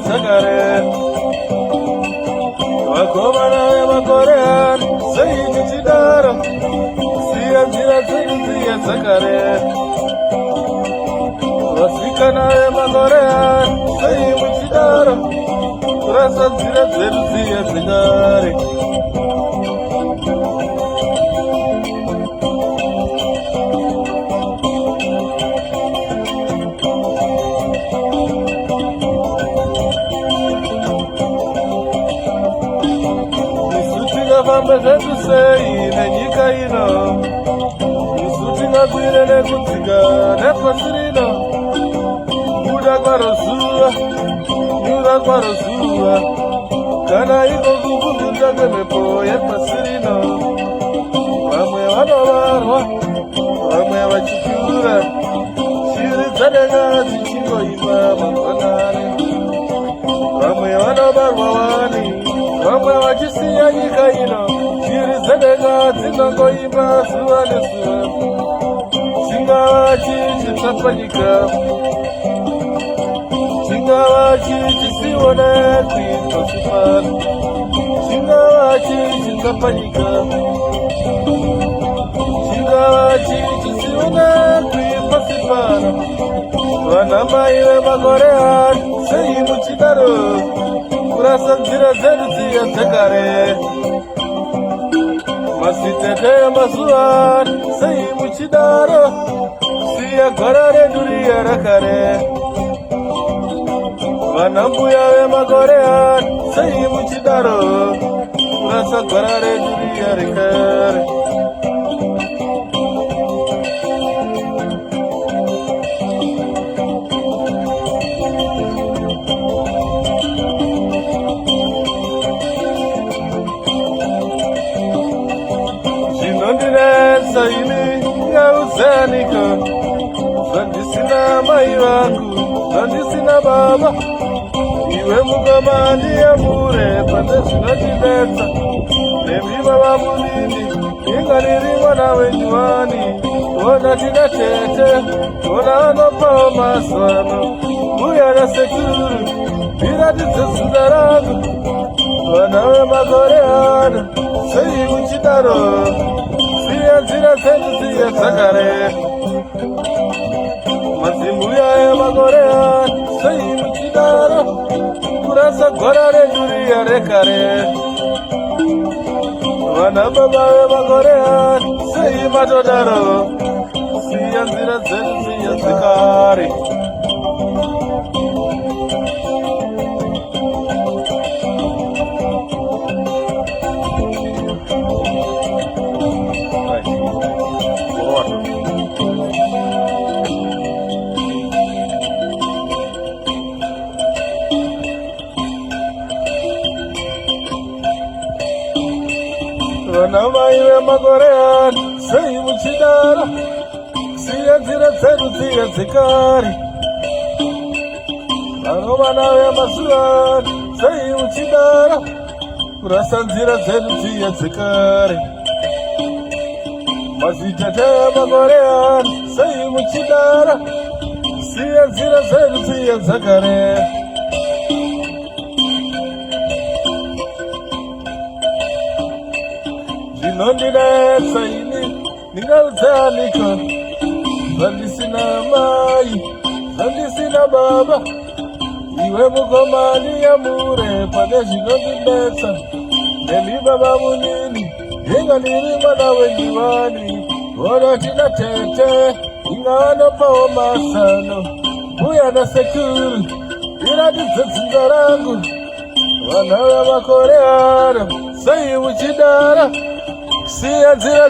Zakare Wakomana Makorean Sayyid Chidara Siya Zira Zia Zakare Wasikana Makorean Sayyid Chidara Rasa Zira Zia Zakare Vambezetu sei nenyika ino Isutingagwire nekutsiga nepasirino Buda kwarozuva, nyura kwarozuva Kana iko kukuguta kwemepo yepasirino Vamwe vanovarwa, vamwe vachikyura Shiri dzadenga dzichingoimba mangwanani Vamwe vanobarwa wani Vamwe vachisiya nyika ino Shiri dzedenga dzinongoimba zuva nezuva Chingava chichitsva nyika Chingava chichisionekwi pasi pano Chingava chichitsva nyika Chingava chichisionekwi pasi pano Vanamai vemakore ano sei muchidaro Kurasa nzira dzedu dziya dzekare Masitete emazuva sei muchidaro Siya gwara redu riya rakare Vanambuya vemakore ano sei muchidaro Kurasa gwara redu riya rekare Saini ngauzanika Zandisina mai vangu Zandisina baba Iwe mugamani ya mure Pande zvinotibetsa Nemi baba munini Ingariri mwana wenyuani Tona tina tete Tona anopawo maswano Muya na sekuru Iratidze zunda rangu Vana vemakore ano Sei muchidaro Nzira dzedu dziya dzakare Mazimbuya emakore ano sei muchidaro Kurasa gwara redu riya rekare Vana baba vemakore ano sei matodaro Siya nzira dzedu dziya dzakare Vanamai vemakore ano sei muchidaro Siya nzira dzedu dziya dzekare Vanovana vemazuva ano sei muchidaro Kurasa nzira dzedu dziya dzekare Mazitete emakore ano sei muchidaro Siya nzira dzedu dziya dzekare Zvinondinetsa ini ndingaudzanika Zvandisina mai, zvandisina baba Iwe mukomani yamure pane zvinondinetsa Nemi baba munini Inga ndiri mwana wenyuwani Ona tina tete Inga anopawo masano Muya na sekuru Iratidze dzinza rangu Vana vemakore ano sei muchidaro Siya nzira